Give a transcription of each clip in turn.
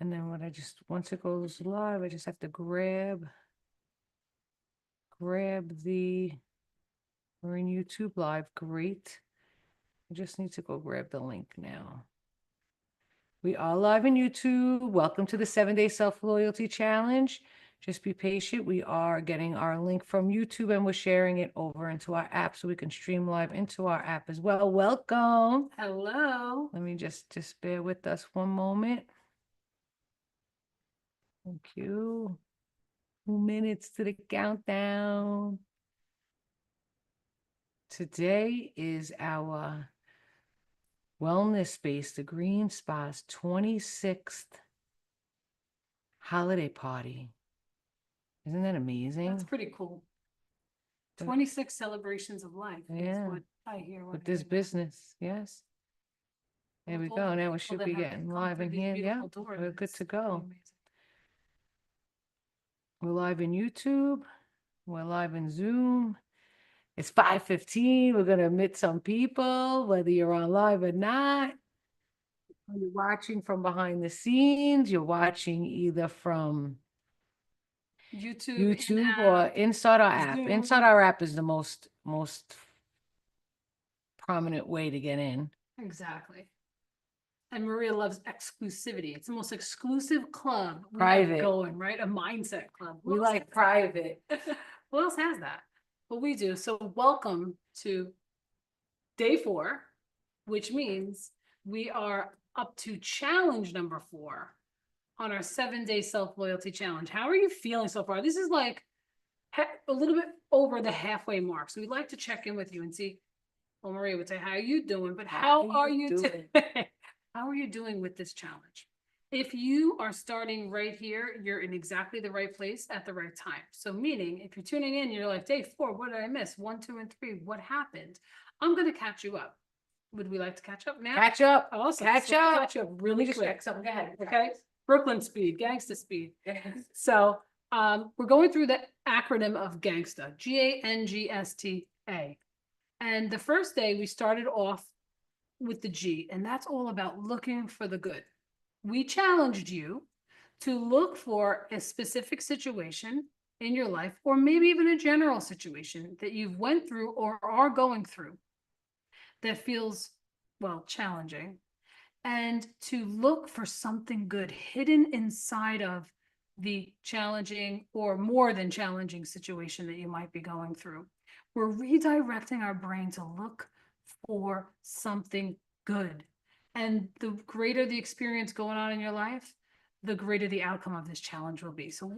And then once it goes live, I just have to grab the, we're in YouTube Live, great. I just need to go grab the link now. We are live in YouTube. Welcome to the 7-Day Self-Loyalty Challenge. Just be patient. We are getting our link from YouTube and we're sharing it over into our app so we can stream live into our app as well. Welcome. Hello. Let me just bear with us one moment. Thank you. 2 minutes to the countdown. Today is our Wellness Space, the Green Spa's 26th holiday party. Isn't that amazing? That's pretty cool. 26 celebrations of life is what I hear. With this business, yes. There we go. Now we should be getting live in here. Yeah, we're good to go. We're live in YouTube. We're live in Zoom. It's 5:15. We're going to meet some people, whether you're on live or not. You're watching from behind the scenes. You're watching either from YouTube or inside our app. Zoom. Inside our app is the most prominent way to get in. Exactly. And Maria loves exclusivity. It's the most exclusive club we Private. have going, right? A mindset club. We like private. Who else has that? Well, we do. So welcome to day 4, which means we are up to challenge number 4 on our 7-day self-loyalty challenge. How are you feeling so far? This is like a little bit over the halfway mark. So we'd like to check in with you and see. Well, Maria would say, how are you doing? But how are you doing? How are you doing with this challenge? If you are starting right here, you're in exactly the right place at the right time. So meaning if you're tuning in, you're like, day 4, what did I miss? 1, 2, and 3, what happened? I'm going to catch you up. Would we like to catch up now? Catch up. Awesome. Catch So up. catch up really just quick. check something. Go ahead. Okay. Brooklyn speed, gangsta speed. So we're going through the acronym of gangsta, GANGSTA. And the first day we started off with the G, and that's all about looking for the good. We challenged you to look for a specific situation in your life, or maybe even a general situation that you've went through or are going through that feels, well, challenging, and to look for something good hidden inside of the challenging or more than challenging situation that you might be going through. We're redirecting our brain to look for something good. And the greater the experience going on in your life, the greater the outcome of this challenge will be. So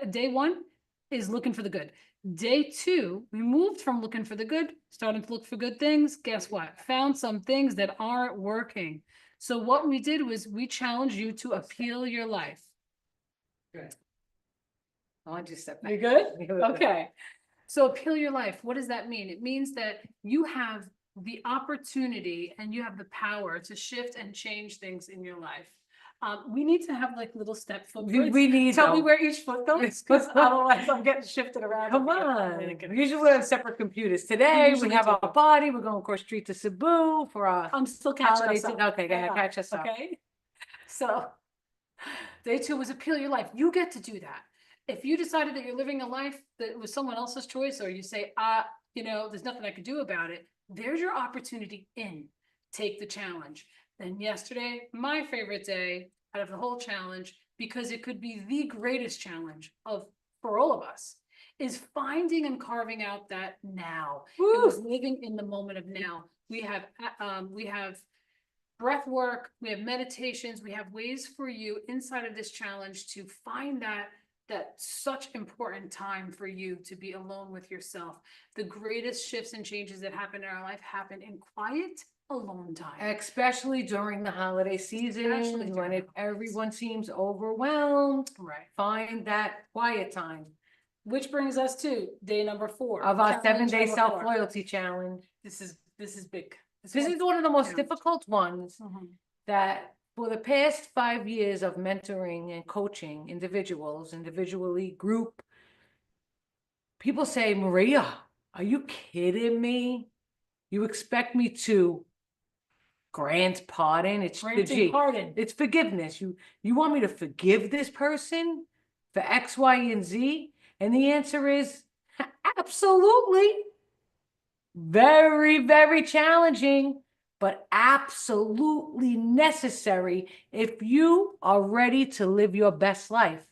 day 1 is looking for the good. Day 2, we moved from looking for the good, starting to look for good things. Guess what? Found some things that aren't working. So what we did was we challenged you to appeal your life. Good. I want you to step back. You good? Okay. So appeal your life. What does that mean? It means that you have the opportunity and you have the power to shift and change things in your life. We need to have like little step footprints. We need Tell me where each foot goes, because otherwise I'm getting shifted around. Come on. Usually we have separate computers. Today we have our body. We're going across street to Cebu for our I'm still catching us up. Okay, go ahead, catch us up. Okay. So day 2 was appeal your life. You get to do that. If you decided that you're living a life that was someone else's choice, or you say, there's nothing I could do about it, there's your opportunity in. Take the challenge. Then yesterday, my favorite day out of the whole challenge, because it could be the greatest challenge for all of us, is finding and carving out that now. It was living in the moment of now. We have breath work, we have meditations, we have ways for you inside of this challenge to find that such important time for you to be alone with yourself. The greatest shifts and changes that happen in our life happen in quiet, alone time. Especially during the holiday season, when everyone seems overwhelmed. Right. Find that quiet time. Which brings us to day number 4 of our 7-day self-loyalty challenge. This is big. This is one of the most difficult ones that for the past 5 years of mentoring and coaching individuals, individually, group, people say, Maria, are you kidding me? You expect me to grant pardon. It's the Granting G. pardon. It's forgiveness. You want me to forgive this person for X, Y, and Z? And the answer is absolutely. Very, very challenging, but absolutely necessary if you are ready to live your best life.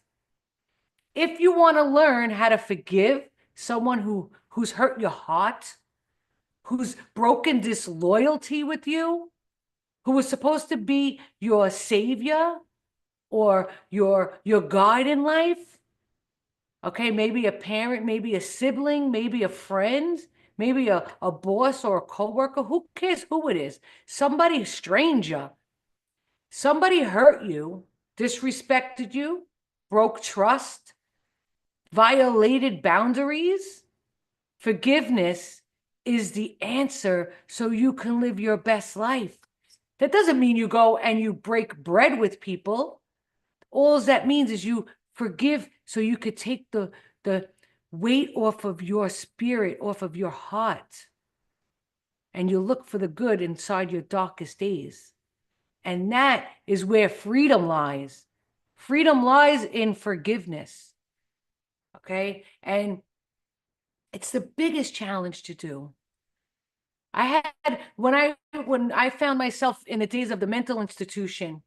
If you want to learn how to forgive someone who's hurt your heart, who's broken disloyalty with you, who was supposed to be your savior or your guide in life, okay, maybe a parent, maybe a sibling, maybe a friend, maybe a boss or a coworker, who cares who it is? Somebody stranger, somebody hurt you, disrespected you, broke trust, violated boundaries. Forgiveness is the answer so you can live your best life. That doesn't mean you go and you break bread with people. All that means is you forgive so you could take the weight off of your spirit, off of your heart. And you look for the good inside your darkest days. And that is where freedom lies. Freedom lies in forgiveness. Okay? And it's the biggest challenge to do. I had when I found myself in the days of the mental institution,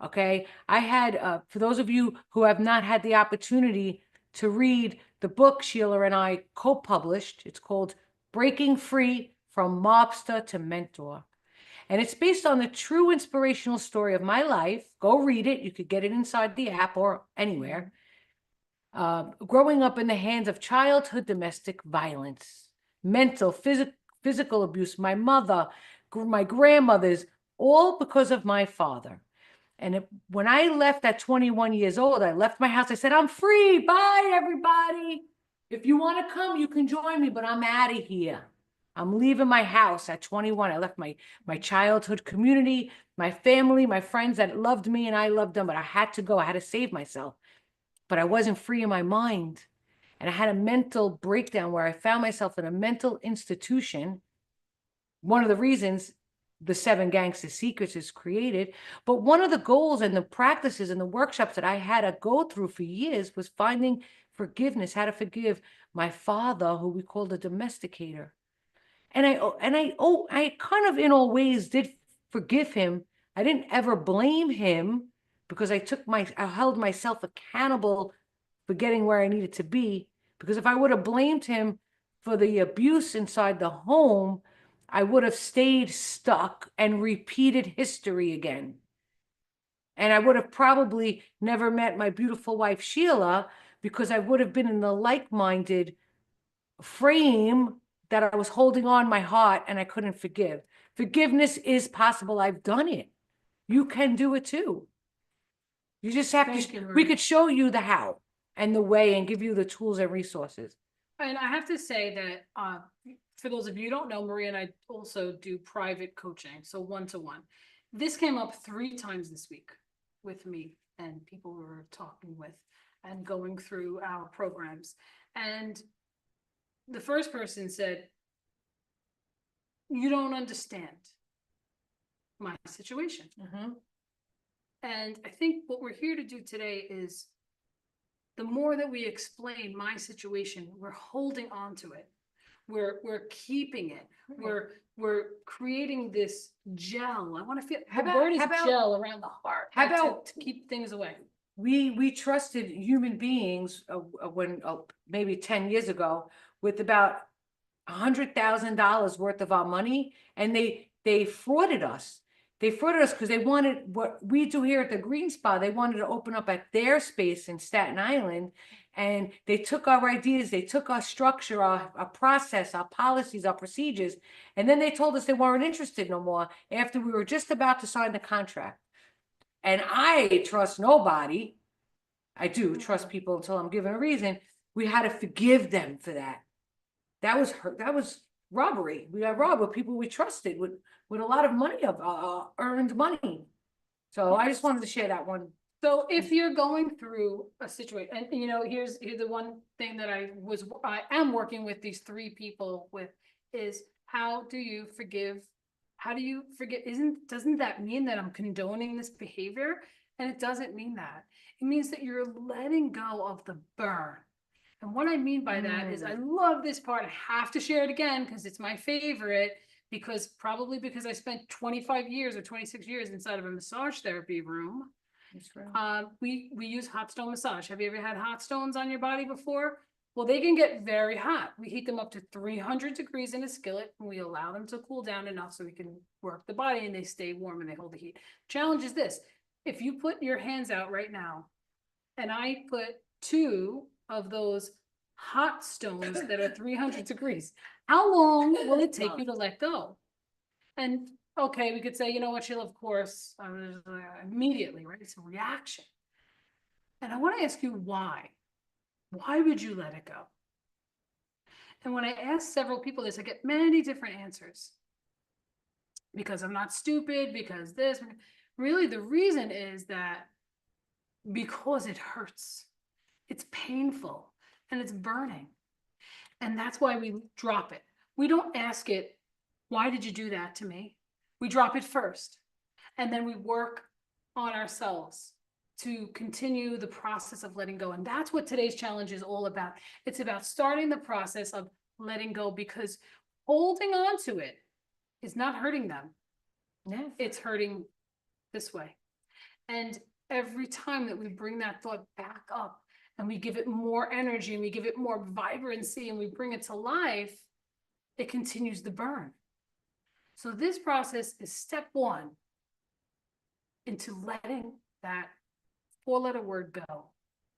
okay, I had for those of you who have not had the opportunity to read the book Sheila and I co-published, it's called Breaking Free from Mobster to Mentor. And it's based on the true inspirational story of my life. Go read it. You could get it inside the app or anywhere. Growing up in the hands of childhood domestic violence, mental, physical abuse, my mother, my grandmothers, all because of my father. And when I left at 21 years old, I left my house. I said, I'm free. Bye, everybody. If you want to come, you can join me, but I'm out of here. I'm leaving my house at 21. I left my childhood community, my family, my friends that loved me, and I loved them, but I had to go. I had to save myself. But I wasn't free in my mind. And I had a mental breakdown where I found myself in a mental institution. One of the reasons the 7 Gangster Secrets is created. But one of the goals and the practices and the workshops that I had to go through for years was finding forgiveness, how to forgive my father, who we called a domesticator. And I kind of in all ways did forgive him. I didn't ever blame him because I held myself accountable for getting where I needed to be. Because if I would have blamed him for the abuse inside the home, I would have stayed stuck and repeated history again. And I would have probably never met my beautiful wife, Sheila, because I would have been in the like-minded frame that I was holding on my heart and I couldn't forgive. Forgiveness is possible. I've done it. You can do it too. You just have we could show you the how and the way and give you the tools and resources. And I have to say that for those of you who don't know, Maria and I also do private coaching, so one-to-one. This came up 3 times this week with me and people we were talking with and going through our programs. And the first person said, you don't understand my situation. And I think what we're here to do today is the more that we explain my situation, we're holding on to it. We're keeping it. We're creating this gel. I want to feel the word is gel around the heart. How about to keep things away? We trusted human beings when maybe 10 years ago with about $100,000 worth of our money, and they frauded us. They frauded us because they wanted what we do here at the Green Spa. They wanted to open up at their space in Staten Island, and they took our ideas, they took our structure, our process, our policies, our procedures, and then they told us they weren't interested no more after we were just about to sign the contract. And I trust nobody. I do trust people until I'm given a reason. We had to forgive them for that. That was robbery. We got robbed with people we trusted with a lot of money of earned money. So I just wanted to share that one. So if you're going through a situation, and here's the one thing that I am working with these 3 people with is how do you forgive? how do you forget? Doesn't that mean that I'm condoning this behavior? And it doesn't mean that. It means that you're letting go of the burn. And what I mean by that is I love this part. I have to share it again because it's my favorite, because I spent 25 years or 26 years inside of a massage therapy room. That's right. We use hot stone massage. Have you ever had hot stones on your body before? Well, they can get very hot. We heat them up to 300 degrees in a skillet, and we allow them to cool down enough so we can work the body and they stay warm and they hold the heat. Challenge is this: if you put your hands out right now and I put 2 of those hot stones that are 300 degrees, how long will it take you to let go? And okay, we could say, you know what, Sheila, of course, immediately, right? It's a reaction. And I want to ask you why. Why would you let it go? And when I ask several people this, I get many different answers. Because I'm not stupid, because this, really the reason is that because it hurts, it's painful, and it's burning. And that's why we drop it. We don't ask it, why did you do that to me? We drop it first. And then we work on ourselves to continue the process of letting go. And that's what today's challenge is all about. It's about starting the process of letting go, because holding on to it is not hurting them. Yes. It's hurting this way. And every time that we bring that thought back up and we give it more energy and we give it more vibrancy and we bring it to life, it continues the burn. So this process is step 1 into letting that 4-letter word go,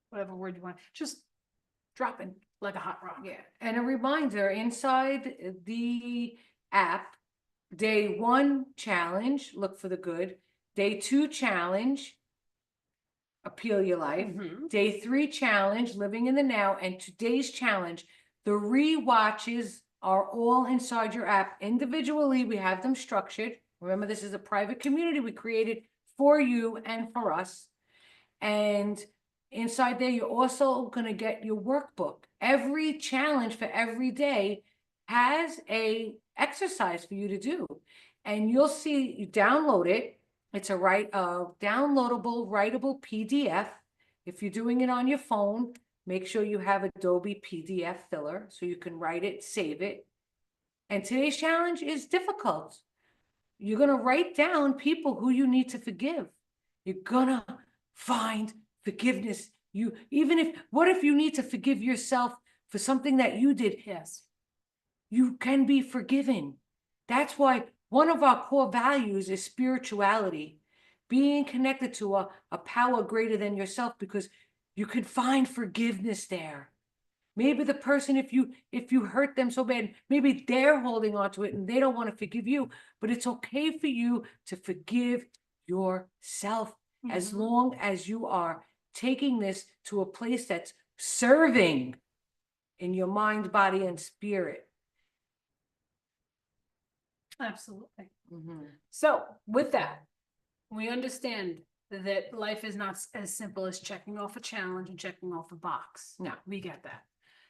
whatever word you want, just dropping like a hot rock. Yeah, and a reminder, inside the app, day 1 challenge, look for the good. Day 2 challenge, appeal your life. Mhm. Day 3 challenge, living in the now. And today's challenge, the rewatches are all inside your app. Individually, we have them structured. Remember, this is a private community we created for you and for us. And inside there, you're also going to get your workbook. Every challenge for every day has a exercise for you to do. And you'll see, you download it. It's a downloadable, writable PDF. If you're doing it on your phone, make sure you have Adobe PDF Filler so you can write it, save it. And today's challenge is difficult. You're going to write down people who you need to forgive. You're going to find forgiveness. What if you need to forgive yourself for something that you did? Yes. You can be forgiven. That's why one of our core values is spirituality, being connected to a power greater than yourself, because you can find forgiveness there. Maybe the person, if you hurt them so bad, maybe they're holding on to it and they don't want to forgive you, but it's okay for you to forgive yourself as Mhm. long as you are taking this to a place that's serving in your mind, body, and spirit. Absolutely. Mm-hmm. So with that, we understand that life is not as simple as checking off a challenge and checking off a box. No. We get that.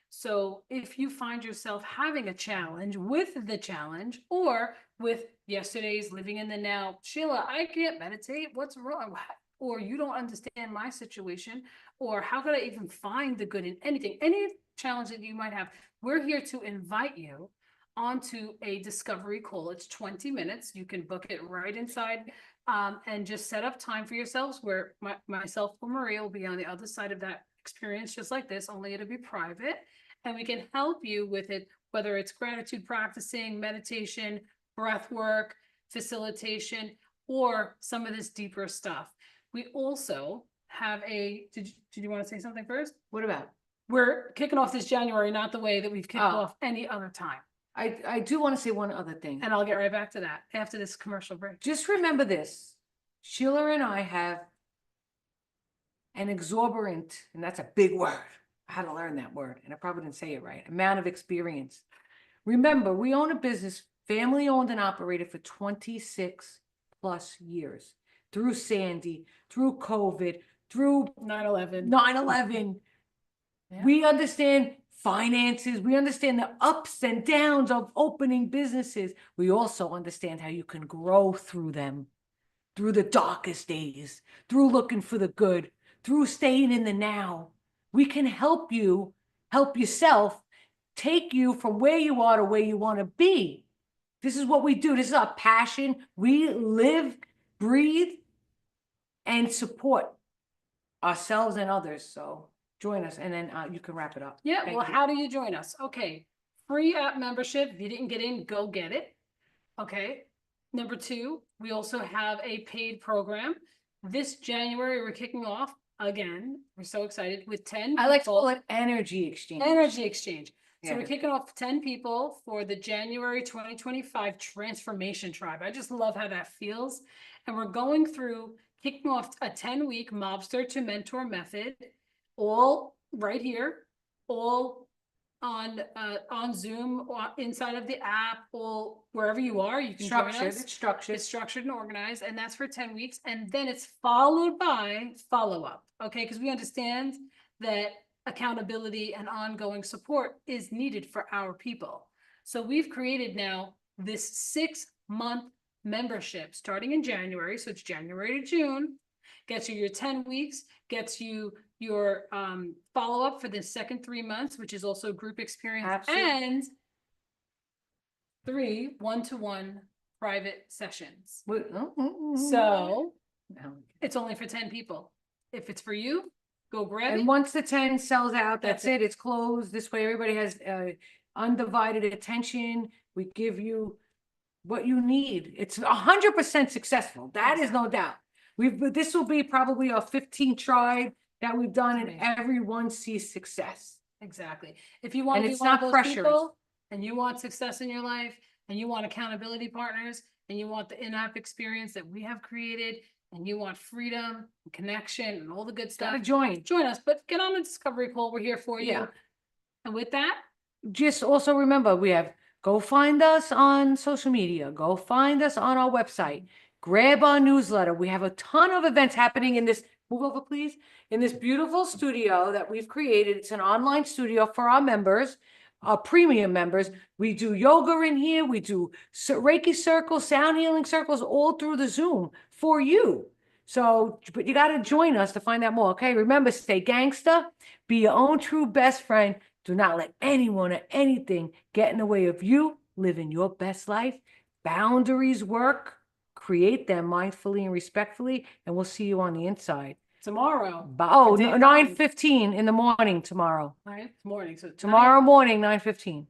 So if you find yourself having a challenge with the challenge, or with yesterday's living in the now, Sheila, I can't meditate, what's wrong? Or you don't understand my situation, or how could I even find the good in anything, any challenge that you might have, we're here to invite you onto a discovery call. It's 20 minutes. You can book it right inside, and just set up time for yourselves where myself or Maria will be on the other side of that experience, just like this, only it'll be private. And we can help you with it, whether it's gratitude practicing, meditation, breath work, facilitation, or some of this deeper stuff. We also have did you want to say something first? What about? We're kicking off this January, not the way that we've kicked off any other time. I do want to say one other thing. And I'll get right back to that after this commercial break. Just remember this. Sheila and I have an exorbitant, and that's a big word. I had to learn that word, and I probably didn't say it right, amount of experience. Remember, we own a business, family owned and operated for 26 plus years. Through Sandy, through COVID, through 9/11. 9/11. Yeah. We understand finances. We understand the ups and downs of opening businesses. We also understand how you can grow through them, through the darkest days, through looking for the good, through staying in the now. We can help you help yourself, take you from where you are to where you want to be. This is what we do. This is our passion. We live, breathe, and support ourselves and others. So join us, and then you can wrap it up. Yeah, Thank well, you. how do you join us? Okay, free app membership. If you didn't get in, go get it. Okay. Number two, we also have a paid program. This January, we're kicking off again. We're so excited with 10 I like to people. call it energy exchange. Energy exchange. So we're Yeah. kicking off 10 people for the January 2025 Transformation Tribe. I just love how that feels. And we're going through kicking off a 10-week mobster to mentor method, all right here, all on Zoom or inside of the app, or wherever you are, you can join Structured. us. It's structured. It's structured and organized, and that's for 10 weeks. And then it's followed by follow-up. Okay, because we understand that accountability and ongoing support is needed for our people. So we've created now this 6-month membership starting in January. So it's January to June, gets you your 10 weeks, gets you your follow-up for the second 3 months, which is also group experience. Absolutely. And 3 one-to-one private sessions. So No. it's only for 10 people. If it's for you, go grab And it. once the 10 sells out, That's that's it. It's closed. This way, everybody has undivided attention. We give you what you need. It's 100% successful. That is no doubt. This will be probably our 15th tribe that we've done, and Amazing. everyone sees success. Exactly. If you want And to be it's one of not those pressurous. people and you want success in your life and you want accountability partners and you want the in-app experience that we have created and you want freedom and connection and all the good Gotta stuff, join. join us. But get on the discovery call. We're here for Yeah. you. And with that, Just also remember, go find us on social media, go find us on our website, grab our newsletter. We have a ton of events happening in this, move over please, in this beautiful studio that we've created. It's an online studio for our members, our premium members. We do yoga in here. We do Reiki circles, sound healing circles, all through the Zoom for you. So, but you got to join us to find out more. Okay. Remember, stay gangsta, be your own true best friend. Do not let anyone or anything get in the way of you living your best life. Boundaries work. Create them mindfully and respectfully, and we'll see you on the inside. tomorrow. Oh, day 9:15 in the morning tomorrow. Right? Morning. So Tomorrow morning, 9:15.